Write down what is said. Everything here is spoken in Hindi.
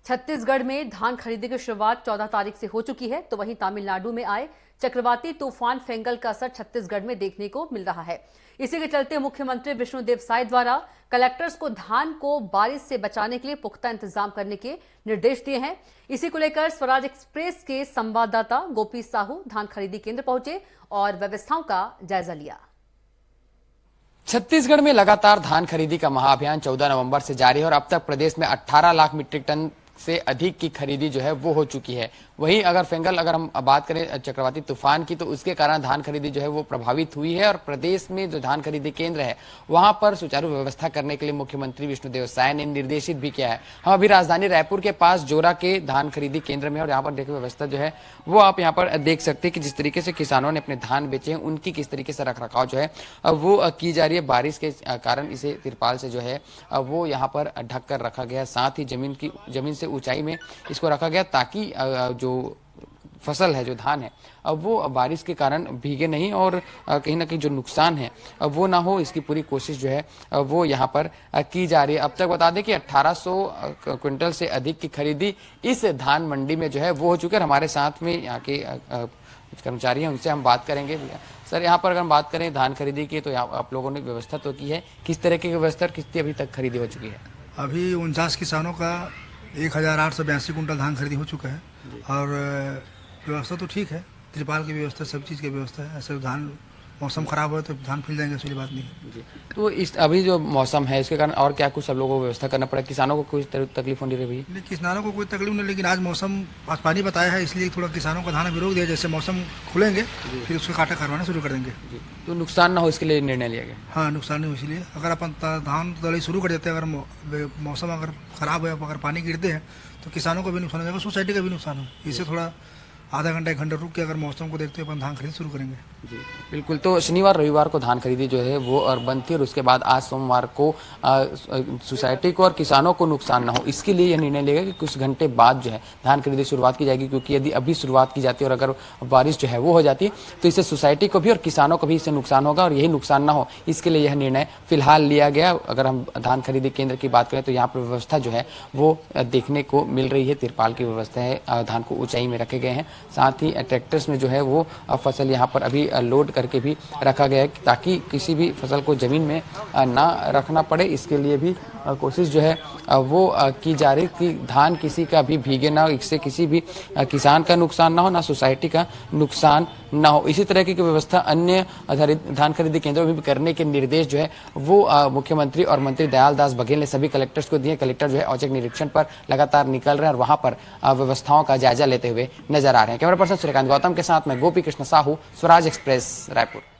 छत्तीसगढ़ में धान खरीदी की शुरुआत 14 तारीख से हो चुकी है, तो वहीं तमिलनाडु में आए चक्रवाती तूफान फेंगल का असर छत्तीसगढ़ में देखने को मिल रहा है। इसी के चलते मुख्यमंत्री विष्णुदेव साय द्वारा कलेक्टर्स को धान को बारिश से बचाने के लिए पुख्ता इंतजाम करने के निर्देश दिए हैं। इसी को लेकर स्वराज एक्सप्रेस के संवाददाता गोपी साहू धान खरीदी केंद्र पहुंचे और व्यवस्थाओं का जायजा लिया। छत्तीसगढ़ में लगातार धान खरीदी का महाअभियान 14 नवंबर से जारी है और अब तक प्रदेश में 18 लाख मीट्रिक टन से अधिक की खरीदी जो है वो हो चुकी है। वहीं अगर हम बात करें चक्रवाती तूफान की, तो उसके कारण धान खरीदी जो है वो प्रभावित हुई है और प्रदेश में जो धान खरीदी केंद्र है वहां पर सुचारू व्यवस्था करने के लिए मुख्यमंत्री विष्णुदेव साय ने निर्देशित भी किया है। हम अभी राजधानी रायपुर के पास जोरा के धान खरीदी केंद्र में और यहाँ पर देखिए व्यवस्था जो है वो आप यहाँ पर देख सकते हैं कि जिस तरीके से किसानों ने अपने धान बेचे हैं उनकी किस तरीके से रखरखाव जो है वो की जा रही है। बारिश के कारण इसे तिरपाल से जो है वो यहाँ पर ढक कर रखा गया, साथ ही जमीन से ऊंचाई में इसको रखा गया ताकि जो फसल है, जो धान है, अब वो बारिश के कारण भीगे नहीं और कहीं ना कहीं जो नुकसान है वो ना हो, इसकी पूरी कोशिश जो है वो यहाँ पर की जा रही है। अब तक बता दें कि 1800 क्विंटल से अधिक की खरीदी इस धान मंडी में जो है वो हो चुकी है। हमारे साथ में यहाँ के कर्मचारी हैं, उनसे हम बात करेंगे। सर, यहाँ पर अगर हम बात करें धान खरीदी की, तो यहाँ आप लोगों ने व्यवस्था तो की है, किस तरह की व्यवस्था और कितनी अभी तक खरीदी हो चुकी है? अभी 49 किसानों का 1882 कुंटल धान खरीदी हो चुका है और व्यवस्था तो ठीक है, त्रिपाल की व्यवस्था, सब चीज़ की व्यवस्था है। ऐसे धान मौसम खराब हो तो धान फिर जाएंगे, ऐसी बात नहीं है। तो इस अभी जो मौसम है इसके कारण और क्या कुछ सब लोगों को व्यवस्था करना पड़ा? किसानों को कोई तकलीफ होनी रही? नहीं, किसानों को कोई तकलीफ नहीं, लेकिन आज पानी बताया है, इसलिए थोड़ा किसानों का धान अभी रोक दिया। जैसे मौसम खुलेंगे फिर उसको काटा करवाना शुरू कर देंगे। तो नुकसान ना हो इसके लिए निर्णय लिया गया? हाँ, नुकसान नहीं हो, इसलिए अगर अपन धान दलाई शुरू कर देते हैं, अगर मौसम अगर खराब है, अगर पानी गिरते हैं तो किसानों को भी नुकसान हो जाएगा, सोसाइटी का भी नुकसान हो। इससे थोड़ा आधा घंटा 1 घंटा रुक के अगर मौसम को देखते हुए अपन धान खरीद शुरू करेंगे। जी बिल्कुल। तो शनिवार रविवार को धान खरीदी जो है वो और बंद थी और उसके बाद आज सोमवार को सोसाइटी को और किसानों को नुकसान ना हो, इसके लिए यह निर्णय लिया कि कुछ घंटे बाद जो है धान खरीदी शुरुआत की जाएगी, क्योंकि यदि अभी शुरुआत की जाती है और अगर बारिश जो है वो हो जाती है तो इससे सोसाइटी को भी और किसानों को भी इससे नुकसान होगा और यही नुकसान ना हो, इसके लिए यह निर्णय फिलहाल लिया गया। अगर हम धान खरीदी केंद्र की बात करें तो यहाँ पर व्यवस्था जो है वो देखने को मिल रही है। तिरपाल की व्यवस्था है, धान को ऊंचाई में रखे गए हैं, साथ ही ट्रैक्टर्स में जो है वो फसल यहाँ पर अभी लोड करके भी रखा गया है ताकि किसी भी फसल को जमीन में ना रखना पड़े। इसके लिए भी कोशिश जो है वो की जा रही कि धान किसी का भी भीगे ना हो, इससे किसी भी किसान का नुकसान ना हो, ना सोसाइटी का नुकसान ना हो। इसी तरह की व्यवस्था अन्य धान खरीदी केंद्रों में भी करने के निर्देश जो है वो मुख्यमंत्री और मंत्री दयाल दास बघेल ने सभी कलेक्टर्स को दिए। कलेक्टर जो है औचक निरीक्षण पर लगातार निकल रहे हैं और वहां पर व्यवस्थाओं का जायजा लेते हुए नजर आ रहे हैं। कैमरा पर्सन सूर्यकांत गौतम के साथ में गोपी कृष्ण साहू, स्वराज एक्सप्रेस, रायपुर।